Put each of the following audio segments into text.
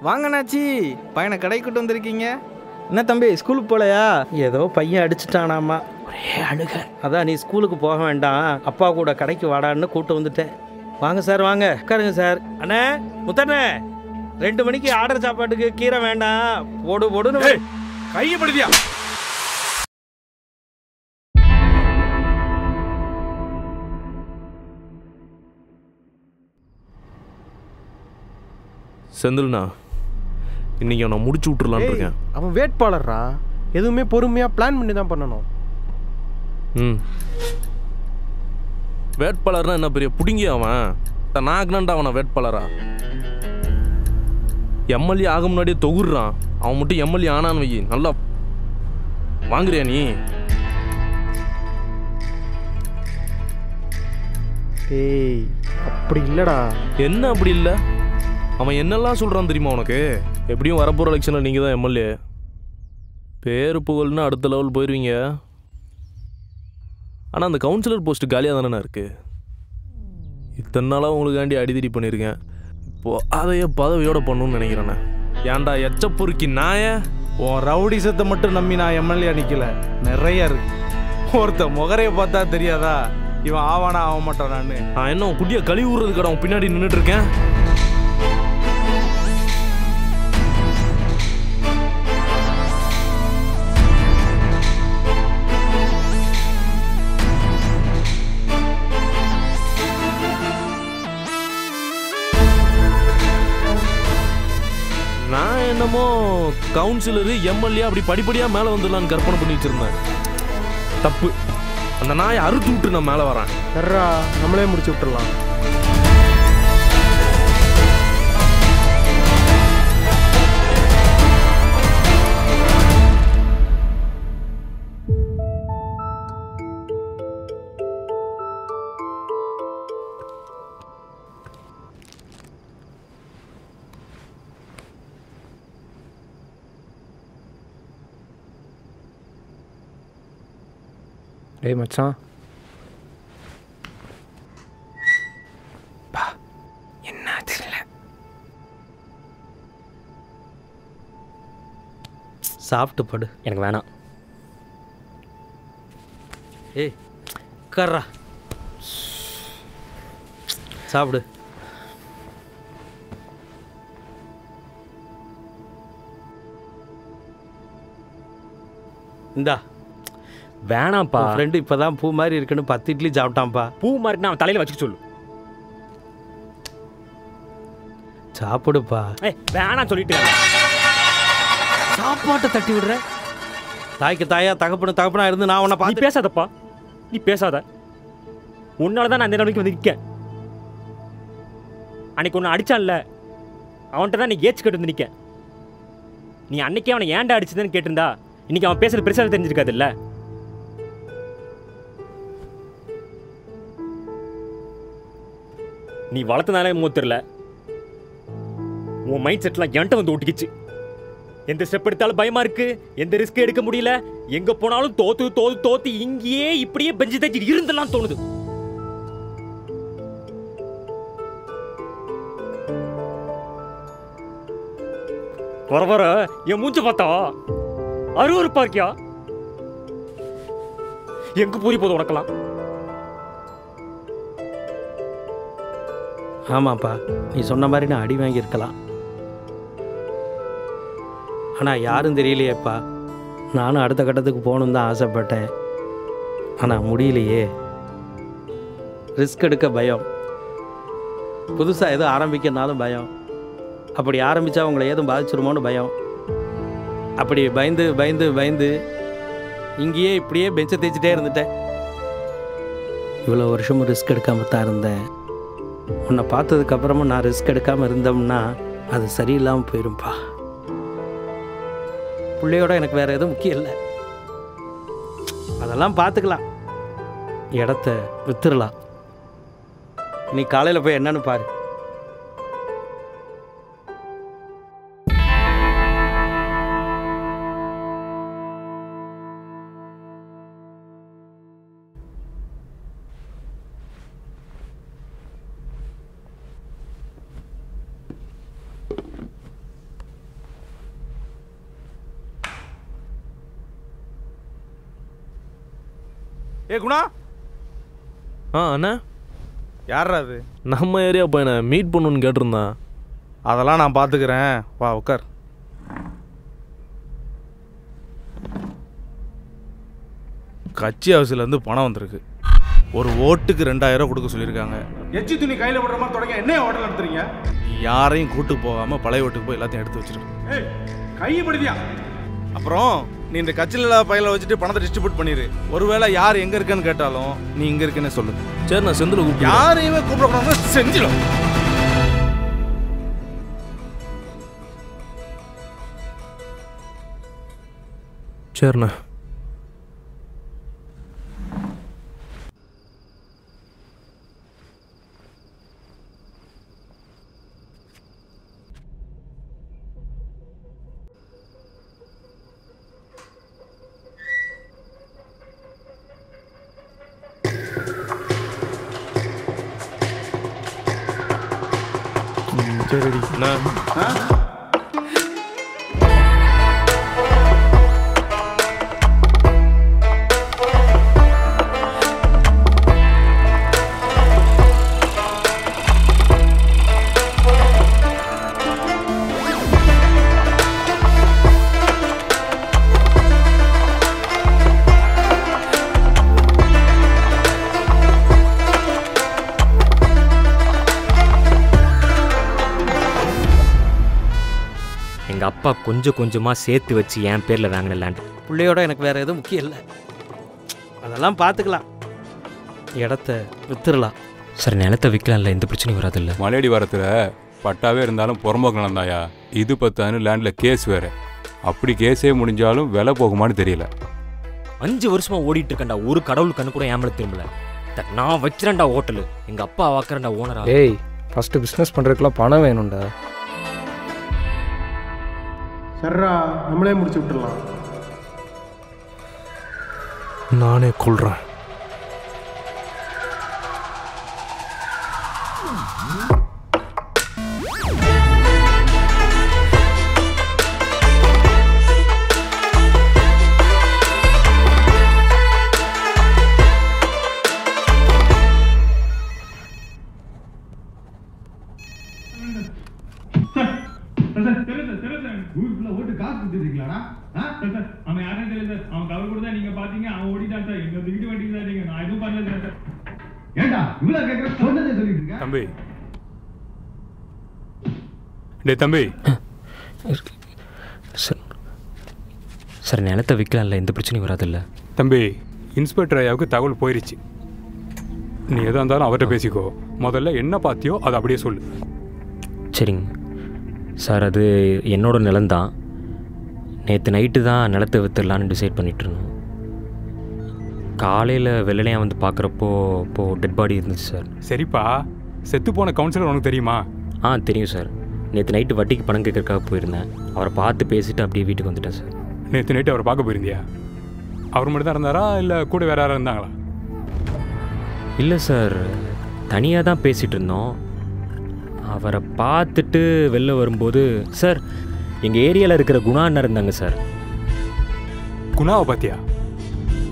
வாங்கண்ணாச்சி, பையனை கடைக்கிட்டு வந்திருக்கீங்க. என்ன தம்பி ஸ்கூலுக்கு போகலையா? ஏதோ பையன் அடிச்சிட்டானாமா, ஒரே அழுக. அதான் நீ ஸ்கூலுக்கு போக வேண்டாம், அப்பா கூட கடைக்கு வாடான்னு கூப்பிட்டு வந்துட்டேன். வாங்க சார், வாங்க உட்காருங்க சார். அண்ணே, முத்தண்ணே, 2 மணிக்கு ஆர்டர் சாப்பாட்டுக்கு கீரை வேண்டாம், போடு போடுன்னு கையை படுதியா? செந்தில்ண்ணா, இன்னைக்கு அவனை முடிச்சு விட்டுறலான்னு இருக்கேன். அவன் வேட்பாளர்ரா, எதுவுமே பொறுமையாக பிளான் பண்ணி தான் பண்ணணும். வேட்பாளர்னா என்ன பெரிய புடுங்கி? அவன் நாக்குனான்டா அவனை வேட்பாளரா. எம்எல்ஏ ஆக முன்னாடியே தொகுறான். அவன் மட்டும் எம்எல்ஏ ஆனான்னு வை, நல்லா வாங்குறியா நீ? ஏய், அப்படி இல்லைடா. என்ன அப்படி இல்லை? அவன் என்னெல்லாம் சொல்கிறான் தெரியுமா உனக்கு? எப்படியும் வரப்போகிற எலெக்ஷனில் நீங்கள் தான் எம்எல்ஏ. பேரு புகழ்னு அடுத்த லெவல் போயிடுவீங்க. ஆனால் அந்த கவுன்சிலர் போஸ்ட்டு காலியாக தானே இருக்குது. இத்தனை நாளாக உங்களுக்காண்டி அடிதடி பண்ணியிருக்கேன். இப்போது அதையே பதவியோடு பண்ணணும்னு நினைக்கிறேண்ணே. ஏன்டா எச்ச பொறுக்கி நாய? உன் ரவுடி சத்தை மட்டும் நம்பி நான் எம்எல்ஏ நிற்கல, நிறைய இருக்கு. ஒருத்த முகரையை பார்த்தா தெரியாதா இவன் ஆவானா ஆக மாட்டான்? நான் என்ன குட்டியை கழுவி விடுறது கடை பின்னாடி நின்றுட்டு இருக்கேன். நான் என்னமோ கவுன்சிலரு எம்எல்ஏ அப்படி படிப்படியாக மேலே வந்துடலான்னு கற்பனை பண்ணிட்டு இருந்தேன். தப்பு. அந்த நாயை அறுத்து விட்டு நான் மேலே வரேன். சர்ரா, நம்மளே முடிச்சு விட்டுறலாம். டேய் மச்சான், என்ன தெரியல. சாப்பிட்டு படு. எனக்கு வேணாம். ஏய் கர்றா, சாப்பிடு. இந்தா. வேணாம்ப்பா. ஃப்ரெண்டு இப்போதான் பூ மாதிரி இருக்குன்னு 10 இட்லி சாப்பிட்டான்ப்பா. பூ மாதிரி அவன் தலையில் வச்சுக்க சொல்லு. சாப்பிடுப்பா. வேணாம் சொல்லிட்டு சாப்பாட்டை தட்டி விடுற. தாய்க்கு தாயா தகப்பனா இருந்து நான் உன்னை பார்த்து பேசாதப்பா. நீ பேசாத. உன்னால தான் நான் இந்த நிலைமைக்கு வந்து நிற்க. அன்னைக்கு ஒன்று அடிச்சான்ல, அவன்கிட்ட தான் நீ ஏச்சு கேட்டு வந்து நிற்க. நீ அன்னைக்கே அவனை ஏன்டா அடிச்சதுன்னு கேட்டிருந்தா இன்னைக்கு அவன் பேசுறது பெருசாக தெரிஞ்சிருக்காது இல்லை? நீ வளர்த்தனாலே மூத்தரில்ல, உன் மைண்ட் செட்லாம் என்கிட்ட வந்து ஒட்டிக்கிச்சு. எந்த ஸ்டெப் எடுத்தாலும் பயமா இருக்கு, எந்த ரிஸ்க் எடுக்க முடியல, எங்க போனாலும் தோத்து இங்கேயே இப்படியே பெஞ்சு தச்சு இருந்தெல்லாம் தோணுது. வர என் மூஞ்ச பார்த்தா அருவருப்பா இருக்கியா? எங்க புரிய போது உனக்கலாம்? ஆமாப்பா, நீ சொன்ன மாதிரி நான் அடி வாங்கியிருக்கலாம். ஆனால் யாரும் தெரியலையேப்பா. நானும் அடுத்த கட்டத்துக்கு போகணுன்னு தான் ஆசைப்பட்டேன், ஆனால் முடியலையே. ரிஸ்க் எடுக்க பயம், புதுசாக எதுவும் ஆரம்பிக்கிறனாலும் பயம், அப்படி ஆரம்பித்தா அவங்கள ஏதும் பாதிச்சிருமோன்னு பயம். அப்படி பயந்து பயந்து பயந்து இங்கேயே இப்படியே பெஞ்சை தேய்ச்சிட்டே இருந்துட்டேன். இவ்வளோ வருஷமும் ரிஸ்க் எடுக்காமல் தான் இருந்தேன். உன்னை பார்த்ததுக்கப்புறமும் நான் ரிஸ்க் எடுக்காமல் இருந்தோம்னா அது சரியில்லாமல் போயிரும்பா. பிள்ளையோட எனக்கு வேறு எதுவும் முக்கியம் இல்லை. அதெல்லாம் பார்த்துக்கலாம், இடத்த வித்துடலாம். நீ காலையில் போய் என்னன்னு பாரு. ஏ குணா. அண்ணா யாரா அது? நம்ம ஏரியா பையனை மீட் பண்ணணுன்னு கேட்டிருந்தான். அதெல்லாம் நான் பார்த்துக்கிறேன், வா உட்கார். கட்சி ஹவுஸ்லேருந்து பணம் வந்திருக்கு. ஒரு ஓட்டுக்கு 2000 கொடுக்க சொல்லியிருக்காங்க. எச்சி துணி கையில் விடுற மாதிரி தொடங்க என்ன ஹோட்டல் நடத்துறீங்க? யாரையும் கூட்டு போகாமல் பழைய ஓட்டுக்கு போய் எல்லாத்தையும் எடுத்து வச்சிருக்கேன். கையப்படுதியா? அப்புறம் நீ இந்த கட்சியில் பையில வச்சுட்டு பணத்தை டிஸ்ட்ரிபியூட் பண்ணிடு. ஒருவேளை யார் எங்கே இருக்குன்னு கேட்டாலும் நீ இங்கே இருக்குன்னு சொல்லு. சரி, நான் செந்தில் கூப்பிட்டு யாரையுமே கூப்பிடக்கூடாது, செஞ்சிடும். சரிண்ணா. சரிடி. எங்கள் அப்பா கொஞ்சம் கொஞ்சமாக சேர்த்து வச்சு என் பேரில் வாங்கின லேண்ட். பிள்ளையோட எனக்கு வேறு எதுவும் முக்கியம் இல்லை. அதெல்லாம் பார்த்துக்கலாம். இடத்த வித்துடலாம். சார் நிலத்தை விற்கலாம்ல, எந்த பிரச்சனையும் வராதில்ல. மலையடி வரத்தில் பட்டாவே இருந்தாலும் புறம்போக்கு நிலந்தாயா. இது 10 லேண்டில் கேஸ் வேறு. அப்படி கேஸே முடிஞ்சாலும் விலை போகுமான்னு தெரியல. 5 வருஷமாக ஓடிட்டு இருக்கேன்டா, ஒரு கடவுள் கண்ணு கூட ஏமல திரும்பல. நான் வச்சுறேன்டா ஹோட்டலு, எங்கள் அப்பா வாக்குறேன்டா ஓனரா. ஏய், ஃபஸ்ட்டு பிஸ்னஸ் பண்ணுறதுக்குலாம் பணம் வேணும்டா. சர்ரா, நம்மளே முடிச்சு விட்டுடலாம். நானே கொள்றேன். தம்பி, டே தம்பி. சார் நிலத்தை விற்கலாம்ல, எந்த பிரச்சனையும் வராதில்ல. தம்பி, இன்ஸ்பெக்டர் ஐயாவுக்கு தகவல் போயிருச்சு. நீ எதாக இருந்தாலும் அவர்கிட்ட பேசிக்கோ. முதல்ல என்ன பார்த்தியோ அதை அப்படியே சொல்லு. சரிங்க சார், அது என்னோட நிலம்தான். நேற்று நைட்டு தான் நிலத்தை விற்றுடலான்னு டிசைட் பண்ணிட்டு இருந்தோம். காலையில் வெள்ளனையாக வந்து பார்க்குறப்போ இப்போது டெட் பாடி இருந்துச்சு சார். சரிப்பா, செத்து போன கவுன்சிலர் உனக்கு தெரியுமா? தெரியும் சார். நேற்று நைட்டு வட்டிக்கு பணம் கேட்கறதுக்காக போயிருந்தேன். அவரை பார்த்து பேசிவிட்டு அப்படியே வீட்டுக்கு வந்துட்டேன் சார். நேற்று நைட்டு அவரை பார்க்க போயிருந்தியா? அவர் மட்டும் தான் இருந்தாரா இல்லை கூட வேறு யாராவது இருந்தாங்களா? இல்லை சார், தனியாக தான் பேசிகிட்டு இருந்தோம். அவரை பார்த்துட்டு வெளில வரும்போது சார் எங்கள் ஏரியாவில் இருக்கிற குணா அண்ணா இருந்தாங்க சார். குணாவை பார்த்தியா?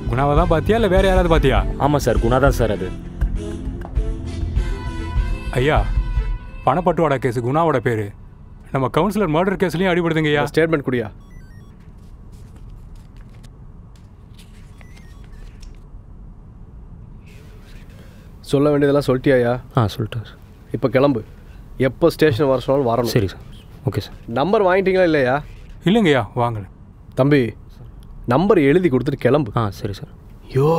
குணாவை தான் பார்த்தியா இல்லை வேறு யாராவது பார்த்தியா? ஆமாம் சார், குணா தான் சார். அது ஐயா, பணப்பட்டுவாடா கேஸு குணாவோட பேர். நம்ம கவுன்சிலர் மர்டர் கேஸ்லையும் அடிபடுதுங்க ஐயா. ஸ்டேட்மெண்ட் குடியா. சொல்ல வேண்டியதெல்லாம் சொல்லிட்டியாயா? சொல்லிட்டேன் சார். இப்போ கிளம்பு. எப்போ ஸ்டேஷன் வர சொன்னாலும் வரணும். சரி சார். Okay sir. நம்பர் வாங்கிட்டீங்களா இல்லையா? இல்லைங்கய்யா, வாங்கல. தம்பி, நம்பர் எழுதி கொடுத்துட்டு கிளம்பு. சரி சார். யோ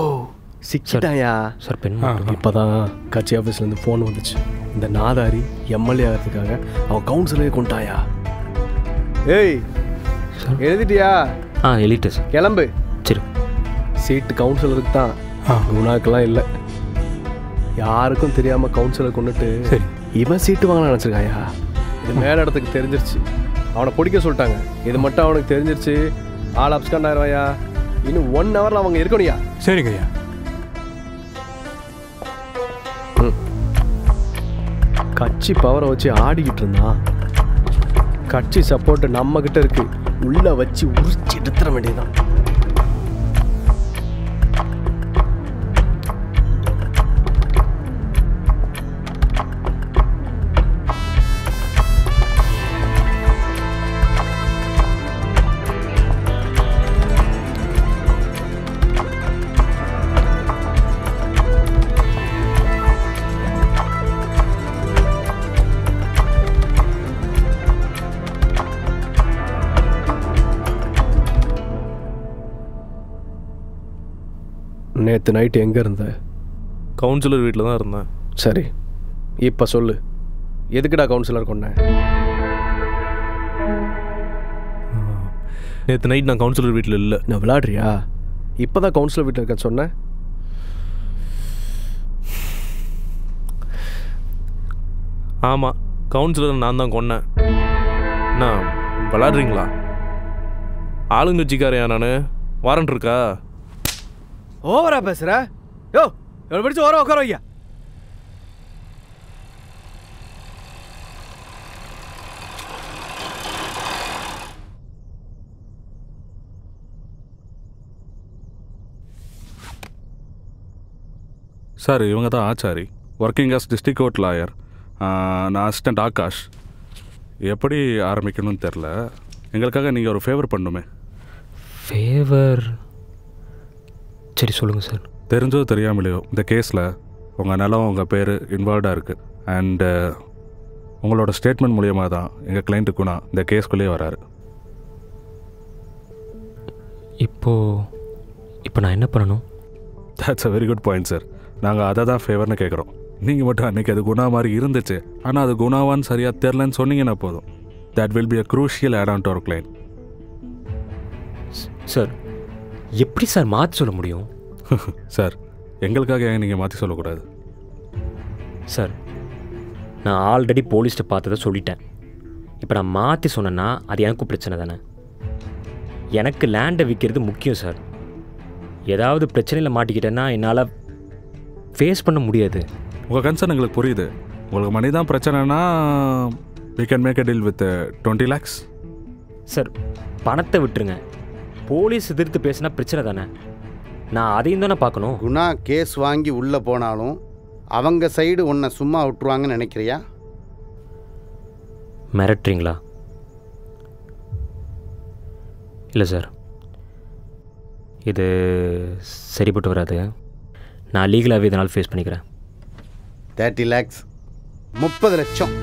சிக்கிட்டாயா சார்? பெண் இப்போ தான் கட்சி ஆஃபீஸ்லேருந்து ஃபோன் வந்துச்சு. இந்த நாதாரி எம்எல்ஏ ஆகிறதுக்காக அவன் கவுன்சிலரே கொண்டாயா. ஏய் எழுதிட்டியா? எழுதிட்டேன் சார். கிளம்பு. சரி. சீட்டு கவுன்சிலருக்கு தான், குணாக்கெல்லாம் இல்லை. யாருக்கும் தெரியாமல் கவுன்சிலர் கொண்டுட்டு சரி இவன் சீட்டு வாங்கலாம் நினச்சிருக்காயா. இது மேல இடத்துக்கு தெரிஞ்சிருச்சு. அவனை பிடிக்க சொல்லிட்டாங்க. இது மட்டும் அவனுக்கு தெரிஞ்சிருச்சு, ஆள் அப்ஸ்காண்ட் ஆயிடுவாயா. இன்னும் 1 ஹவரில் அவங்க இருக்கணும்யா. சரிங்க ஐயா. கட்சி பவரை வச்சு ஆடிக்கிட்டு இருந்தான். கட்சி சப்போர்ட் நம்ம கிட்ட இருக்கு. உள்ள வச்சு உரிச்சு எடுத்துட வேண்டியதுதான். நேற்று நைட்டு எங்கே இருந்த? கவுன்சிலர் வீட்டில் தான் இருந்தேன். சரி, இப்போ சொல்லு, எதுக்குடா கவுன்சிலர் கொண்டேன்? நேற்று நைட் நான் கவுன்சிலர் வீட்டில் இல்லை. நான் விளையாடுறியா? இப்போ தான் கவுன்சிலர் வீட்டில் இருக்கேன்னு சொன்னேன். ஆமாம், கவுன்சிலர் நான் தான் கொன்னேன். நான் விளாட்றீங்களா? ஆளுங்கட்சிக்காரையா நான்? வாரண்ட் இருக்கா? ஓவரா பேசுற? யோ, எவ்வளோ பிடிச்சி ஓரம் உட்கார வையா. சார், இவங்க தான் Achari, working as district court lawyer. நான் அசிஸ்டன்ட் ஆகாஷ். எப்படி ஆரம்பிக்கணும்னு தெரில, எங்களுக்காக நீங்கள் ஒரு ஃபேவர் பண்ணுமே. ஃபேவர்? சரி சொல்லுங்கள் சார். தெரிஞ்சோ தெரியாமலையோ இந்த கேஸில் உங்கள் நிலம், உங்கள் பேர் இன்வால்வ்டாக இருக்குது. அண்டு உங்களோட ஸ்டேட்மெண்ட் மூலியமாக தான் எங்கள் கிளைண்ட்டு குணா இந்த கேஸ்குள்ளேயே வராரு. இப்போ நான் என்ன பண்ணணும்? That's a very good point sir. நாங்கள் அதை தான் ஃபேவர்னு கேட்குறோம். நீங்கள் மட்டும் அன்றைக்கி அது குணா மாதிரி இருந்துச்சு, ஆனால் அது குணாவான்னு சரியாக தெரிலன்னு சொன்னீங்கன்னா போதும். That will be a crucial add on to our client. Sir, எப்படி சார் மாற்றி சொல்ல முடியும்? சார், எங்களுக்காக ஏன் நீங்கள் மாற்றி சொல்லக்கூடாது? சார், நான் ஆல்ரெடி போலீஸ்கிட்ட பார்த்ததை சொல்லிட்டேன். இப்போ நான் மாற்றி சொன்னேன்னா அது எனக்கும் பிரச்சனை தானே. எனக்கு லேண்டை விற்கிறது முக்கியம் சார். ஏதாவது பிரச்சனையில் மாட்டிக்கிட்டேன்னா என்னால் ஃபேஸ் பண்ண முடியாது. உங்கள் கன்சர்ன் எங்களுக்கு புரியுது. உங்களுக்கு மணி தான் பிரச்சனைனா we can make a deal with 20 lakhs. Sir, பணத்தை விட்டுருங்க. போலீஸ் எதிர்த்து பேசினா பிரச்சனை தானே. நான் அதையும் தானே பார்க்கணும். குணா கேஸ் வாங்கி உள்ளே போனாலும் அவங்க சைடு உன்னை சும்மா விட்டுருவாங்கன்னு நினைக்கிறியா? மிரட்டுறீங்களா? இல்லை சார், இது சரிப்பட்டு வராது. நான் லீகலாகவே இதனால் ஃபேஸ் பண்ணிக்கிறேன். 30 lakhs, 30 லட்சம்.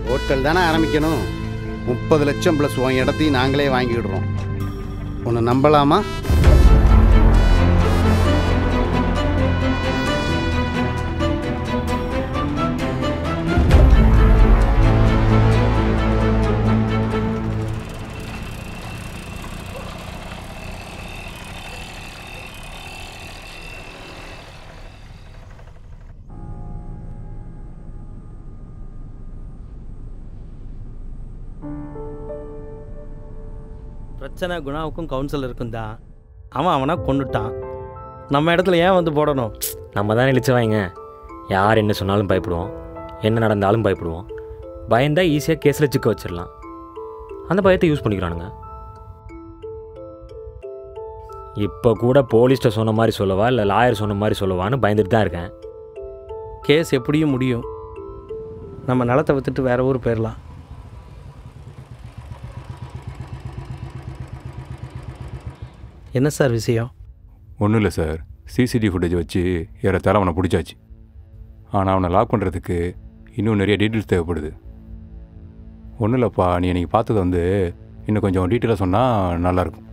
ஹோட்டல் தானே ஆரம்பிக்கணும். 30 லட்சம் ப்ளஸ் உன் இடத்தையும் நாங்களே வாங்கிவிடுறோம். உன்னை நம்பலாமா? பிரச்சனை குணாவுக்கும் கவுன்சிலருக்கும் தான். அவனை கொண்டுட்டான். நம்ம இடத்துல ஏன் வந்து போடணும்? நம்ம தானே இழிச்சவாங்க. யார் என்ன சொன்னாலும் பயப்படுவோம், என்ன நடந்தாலும் பயப்படுவோம். பயந்தா ஈஸியாக கேஸில் சிக்க வச்சிடலாம். அந்த பயத்தை யூஸ் பண்ணிக்கிறானுங்க. இப்போ கூட போலீஸ்கிட்ட சொன்ன மாதிரி சொல்லவா இல்லை லாயர் சொன்ன மாதிரி சொல்லவான்னு பயந்துட்டு தான் இருக்கேன். கேஸ் எப்படியும் முடியும். நம்ம நிலத்தை விற்றுட்டு வேறு ஊர் போயிடலாம். என்ன சார் விஷயம்? ஒன்றும் இல்லை சார், சிசிடிவி ஃபுட்டேஜ் வச்சு ஏறத்தாழ அவனை பிடிச்சாச்சு. ஆனால் அவனை லாக் பண்ணுறதுக்கு இன்னும் நிறைய டீட்டெயில்ஸ் தேவைப்படுது. ஒன்றும் இல்லைப்பா, நீ எனக்கு பார்த்தது இன்னும் கொஞ்சம் டீட்டெயிலாக சொன்னால் நல்லாயிருக்கும்.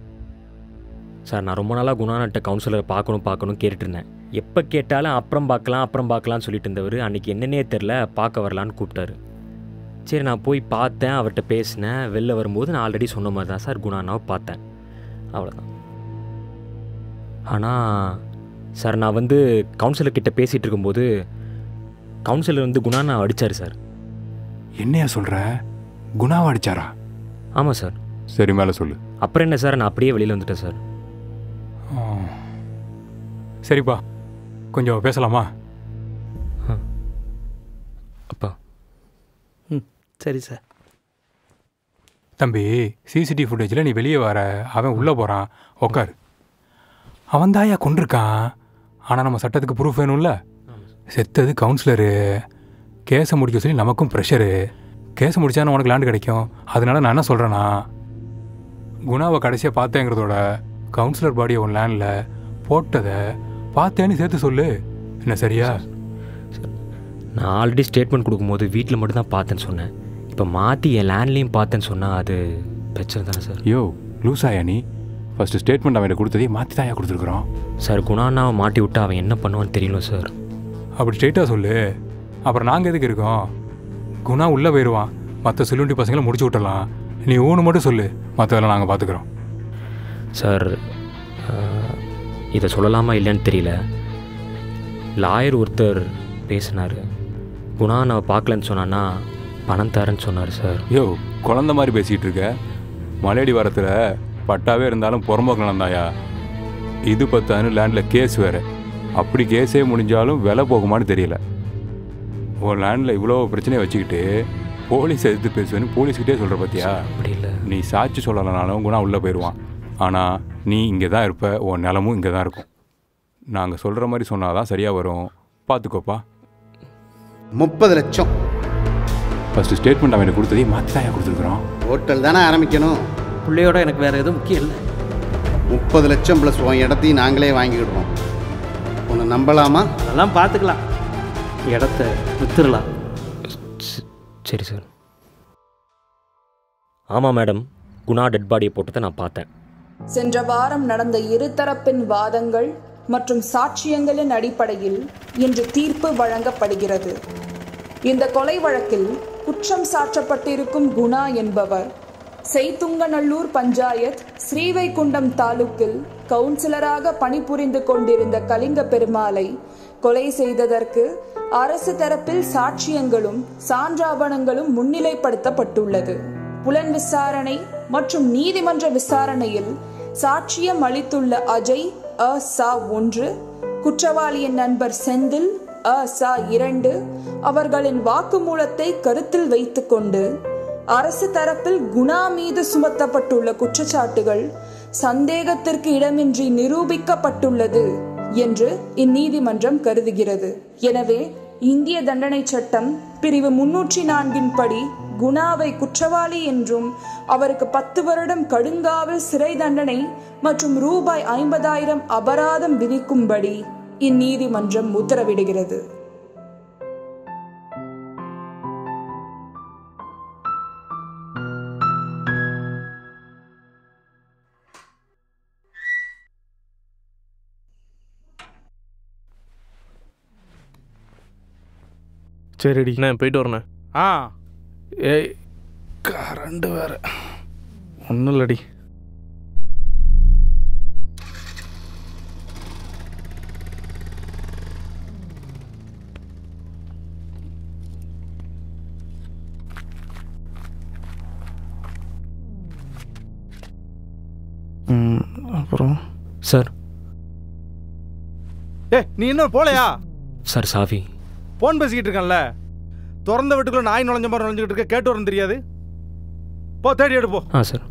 சார், நான் ரொம்ப நாளாக குணானட்ட கவுன்சிலரை பார்க்கணும் கேட்டுட்டு இருந்தேன். எப்போ கேட்டாலும் அப்புறம் பார்க்கலாம்னு சொல்லிட்டு இருந்தவர் அன்றைக்கி என்னன்னே தெரில பார்க்க வரலான்னு கூப்பிட்டாரு. சரி, நான் போய் பார்த்தேன், அவர்கிட்ட பேசினேன். வெளில வரும்போது நான் ஆல்ரெடி சொன்ன மாதிரி தான் சார் குணானாவை பார்த்தேன். அவ்வளோதான். ஆனால் சார், நான் கவுன்சிலர்கிட்ட பேசிகிட்டு இருக்கும்போது கவுன்சிலர் குணானாவை அடித்தார் சார். என்னையா சொல்கிற? குணாவை அடித்தாரா? ஆமாம் சார். சரி, மேலே சொல்லு. அப்புறம் என்ன சார், நான் அப்படியே வெளியில் வந்துட்டேன் சார். சரிப்பா, கொஞ்சம் பேசலாமா? அப்பா. சரி சார். தம்பி, சிசிடிவி ஃபுட்டேஜில் நீ வெளியே வர, அவன் உள்ளே போகிறான், உக்காரு. அவன் தாயா கொண்டிருக்கான். ஆனால் நம்ம சட்டத்துக்கு ப்ரூஃப் வேணும்ல. செத்தது கவுன்சிலரு. கேஸை முடிக்க சொல்லி நமக்கும் ப்ரெஷரு. கேஸை முடித்தா உனக்கு லேண்டு கிடைக்கும். அதனால நான் என்ன சொல்கிறேன்னா, குணாவை கடைசியாக பார்த்தேங்கிறதோட கவுன்சிலர் பாடியை உன் லேண்டில் போட்டதை பார்த்தேன்னு சேர்த்து சொல்லு. என்ன சரியா? நான் ஆல்ரெடி ஸ்டேட்மெண்ட் கொடுக்கும்போது வீட்டில் மட்டும் தான் பார்த்தேன்னு சொன்னேன். இப்போ மாற்றி என் லேண்ட்லேயும் பார்த்தேன்னு சொன்னால் அது பிரச்சனை தானே சார்? யோ லூசாயா நீ? ஃபஸ்ட்டு ஸ்டேட்மெண்ட் அவன் கொடுத்ததே மாற்றி தான் கொடுத்துருக்குறோம். சார் குணாண்ணாவை மாட்டி விட்டு அவன் என்ன பண்ணுவான்னு தெரியல சார். அப்படி ஸ்ட்ரெயிட்டாக சொல்லு, அப்புறம் நாங்கள் எதுக்கு இருக்கோம்? குணா உள்ளே போயிடுவான், மற்ற சிலுண்டி பசங்களை முடிச்சு விட்டுடலாம். நீ ஊனு மட்டும் சொல்லு, மற்றதெல்லாம் நாங்கள் பார்த்துக்குறோம். சார் இதை சொல்லலாமா இல்லைன்னு தெரியல. லாயர் ஒருத்தர் பேசினார். குணாண்ணாவை பார்க்கலன்னு சொன்னான்னா பணம் தரேன்னு சொன்னார் சார். யோ, குழந்த மாதிரி பேசிகிட்டு இருக்க. மலையடி வாரத்தில் பட்டாவே இருந்தாலும் புறம்போக்கலாம் தாயா. இது பத்தான்னு லேண்டில் கேஸ் வேறு. அப்படி கேஸே முடிஞ்சாலும் விலை போகுமான்னு தெரியல. உன் லேண்டில் இவ்வளோ பிரச்சனையை வச்சுக்கிட்டு போலீஸ் எதிர்த்து பேசுவேன்னு போலீஸ்கிட்டே சொல்கிற பார்த்தியா? அப்படி இல்லை. நீ சாட்சி சொல்லலைனாலும் குணா உள்ளே போயிடுவான். ஆனால் நீ இங்கே தான் இருப்ப, உன் நிலமும் இங்கே தான் இருக்கும். நாங்கள் சொல்கிற மாதிரி சொன்னால் தான் சரியாக வரும். பார்த்துக்கோப்பா. 30 லட்சம். ஃபஸ்ட்டு ஸ்டேட்மெண்ட் அவன் கொடுத்ததே மாற்றி தான் கொடுத்துருக்குறோம். ஹோட்டல் தானே ஆரம்பிக்கணும். பிள்ளையோட எனக்கு வேறு எதுவும் முக்கியம் இல்லை. 30 லட்சம் ப்ளஸ் உன் இடத்தையும் நாங்களே வாங்கிக்கிடுறோம். உன்னை நம்பலாமா? அதெல்லாம் பார்த்துக்கலாம். இடத்த வித்துடலாம். சரி சார். ஆமாம் மேடம், குணா டெட் பாடியை போட்டதை நான் பார்த்தேன். சென்ற வாரம் நடந்த இருதரப்பின் வாதங்கள் மற்றும் சாட்சியங்களின் அடிப்படையில் இன்று தீர்ப்பு வழங்கப்படுகிறது. இந்த கொலை வழக்கில் குற்றம் சாற்றப்பட்டிருக்கும் குணா என்பவர் செய்துங்கநல்லூர் பஞ்சாயத் ஸ்ரீவைகுண்டம் தாலுக்கில் கவுன்சிலராக பணிபுரிந்து கொண்டிருந்த கலிங்க பெருமாளை கொலை செய்ததற்கு அரசு தரப்பில் சாட்சியங்களும் சான்றாவணங்களும் முன்னிலைப்படுத்தப்பட்டுள்ளது. புலன் விசாரணை மற்றும் நீதிமன்ற விசாரணையில் சாட்சியம் அளித்துள்ள அஜய் அ.சா. 1, குற்றவாளியின் நண்பர் செந்தில் அ.சா. 2 அவர்களின் வாக்குமூலத்தை கருத்தில் வைத்துக்கொண்டு அரசு தரப்பில் குணா மீது சுமத்தப்பட்டுள்ள குற்றச்சாட்டுகள் சந்தேகத்திற்கு இடமின்றி நிரூபிக்கப்பட்டுள்ளது என்று இந்நீதிமன்றம் கருதுகிறது. எனவே இந்திய தண்டனை சட்டம் பிரிவு 304 படி குணாவை குற்றவாளி என்றும் அவருக்கு 10 வருடம் கடுங்காவல் சிறை தண்டனை மற்றும் ரூபாய் 50,000 அபராதம் விதிக்கும்படி இந்நீதிமன்றம் உத்தரவிடுகிறது. சரிடி, நான் போயிட்டு வரேண்ணே. ஏய் கரண்டு வேற. ஒன்றும் இல்லடி. அப்புறம் சார். நீ இன்னும் போலையா? சார் சாவி. போன் பேசிக்கிட்டு இருக்கேன்ல, திறந்த வீட்டுக்குள்ள நாய் நுழைஞ்ச மாதிரி நுழைஞ்சிக்கிட்டு இருக்க, கேட்டு வரணும் தெரியாது. போ தேடி எடுப்போ. சார்.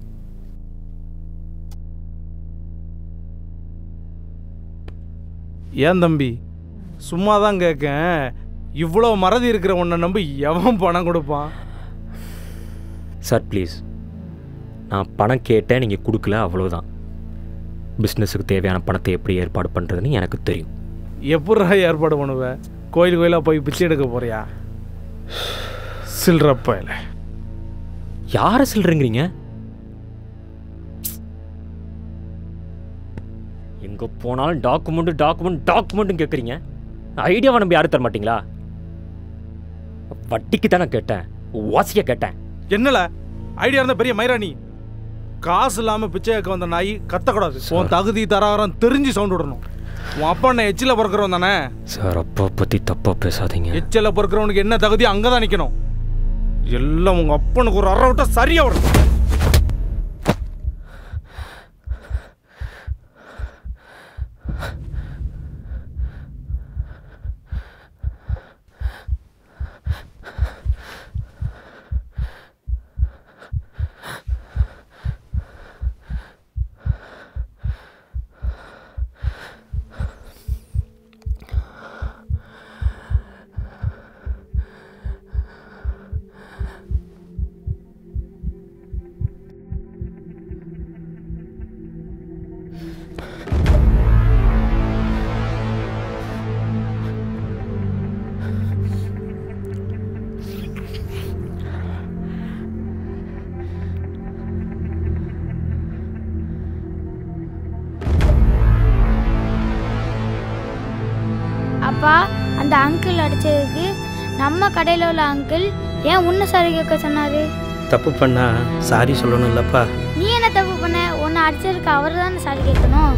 ஏன் தம்பி, சும்மா தான் கேட்கேன். இவ்வளோ மறதி இருக்கிற உன்னை நம்பி எவன் பணம் கொடுப்பான்? சார் ப்ளீஸ், நான் பணம் கேட்டேன், நீங்கள் கொடுக்கல, அவ்வளோதான். பிஸ்னஸுக்கு தேவையான பணத்தை எப்படி ஏற்பாடு பண்ணுறதுன்னு எனக்கு தெரியும். எப்படா ஏற்பாடு பண்ணுவேன்? கோயில் கோயிலாக போய் பிச்சை எடுக்க போறியா? சில்றப்ப இல்லை. யாரை சில்றீங்க? எங்கே போனாலும் டாக்குமெண்ட்டும் கேட்குறீங்க. ஐடியாவை நம்பி யாரும் தர மாட்டீங்களா? வட்டிக்கு தானே கேட்டேன், வாசிக்க கேட்டேன். என்னல ஐடியா இருந்தால் பெரிய மைராணி. காசு இல்லாமல் பிச்சை கேட்க வந்த நாய் கத்தக்கூடாது. உன் தகுதி தராரம் தெரிஞ்சு சவுண்ட் விடணும். உன் அப்பா என்ன எச்சில் பொறுக்கிறவன் தானே? சார், அப்பா பற்றி தப்பாக பேசாதீங்க. எச்சில் பொறுக்கிறவனுக்கு என்ன தகுதி அங்கே தான் நிற்கணும். எல்லாம் உங்கள் அப்பனுக்கு ஒரு அரை விட்டா சரியாக வரும். அங்கிள் அடிச்சதுக்கு நம்ம கடையில் உள்ள அங்கிள் ஏன் உன்னை சாரி கேட்க சொன்னாரு? தப்பு பண்ணா சாரி சொல்லணும் இல்லப்பா. நீ என்ன தப்பு பண்ண? உன்னை அடிச்சதுக்கு அவர் தானே சாரி கேட்கணும்.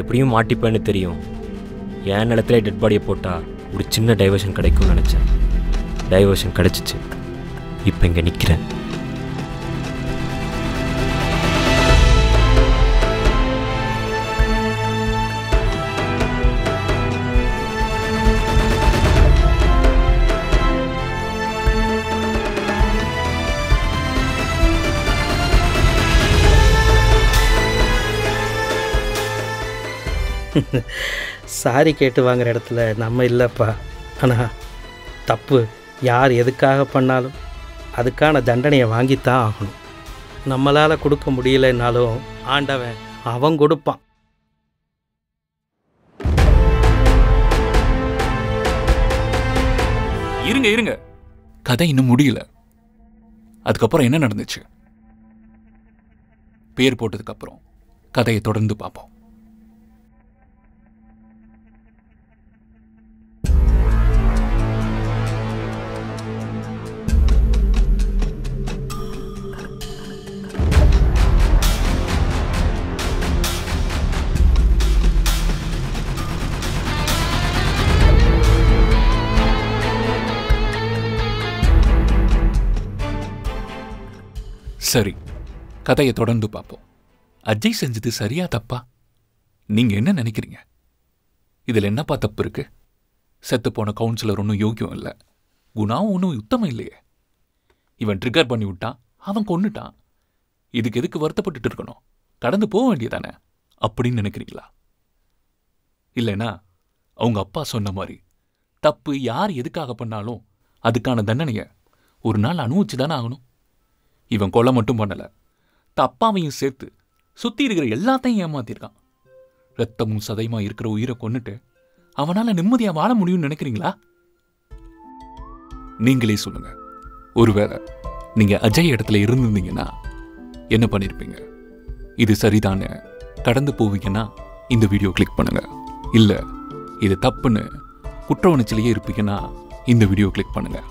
எப்படியும் மாட்டிப்பேன்னு தெரியும். என் நிலத்துல டெட் பாடியை போட்டால் ஒரு சின்ன டைவர்ஷன் கிடைக்கும்னு நினச்சேன். டைவர்ஷன் கிடைச்சிச்சு. இப்போ இங்கே நிற்கிறேன். சாரி கேட்டு வாங்குற இடத்துல நம்ம இல்லைப்பா. ஆனால் தப்பு யார் எதுக்காக பண்ணாலும் அதுக்கான தண்டனையை வாங்கித்தான் ஆகணும். நம்மளால் கொடுக்க முடியலைன்னாலும் ஆண்டவன் அவன் கொடுப்பான். இருங்க இருங்க, கதை இன்னும் முடியல. அதுக்கப்புறம் என்ன நடந்துச்சு? பேர் போட்டதுக்கப்புறம் கதையை தொடர்ந்து பார்ப்போம். சரி, கதையை தொடர்ந்து பார்ப்போம். அஜய் செஞ்சது சரியா தப்பா? நீங்க என்ன நினைக்கிறீங்க? இதுல என்னப்பா தப்பு இருக்கு? செத்து போன கவுன்சிலர் ஒன்றும் யோக்கியம் இல்லை, குணாவும் ஒன்றும் உத்தமம் இல்லையே. இவன் ட்ரிகர் பண்ணி விட்டான், அவன் கொன்னுட்டான். இதுக்கு எதுக்கு வருத்தப்பட்டுட்டு இருக்கணும்? கடந்து போக வேண்டியதானே அப்படின்னு நினைக்கிறீங்களா? இல்லைனா அவங்க அப்பா சொன்ன மாதிரி தப்பு யார் எதுக்காக பண்ணாலும் அதுக்கான தண்டனையை ஒரு நாள் அனுபவிச்சு தானே ஆகணும். இவன் கொலை மட்டும் பண்ணல, தப்பாவையும் சேர்த்து சுத்தி இருக்கிற எல்லாத்தையும் ஏமாத்திருக்கான். ரத்தமும் சதையுமா இருக்கிற உயிரை கொன்னுட்டு அவனால நிம்மதியா வாழ முடியும்னு நினைக்கிறீங்களா? நீங்களே சொல்லுங்க. ஒருவேளை நீங்க அஜய் இடத்துல இருந்திருந்தீங்கன்னா என்ன பண்ணிருப்பீங்க? இது சரிதானே கடந்து போவீங்கன்னா இந்த வீடியோ கிளிக் பண்ணுங்க. இல்ல இது தப்புன்னு குற்ற உணர்ச்சியிலேயே இருப்பீங்கன்னா இந்த வீடியோ கிளிக் பண்ணுங்க.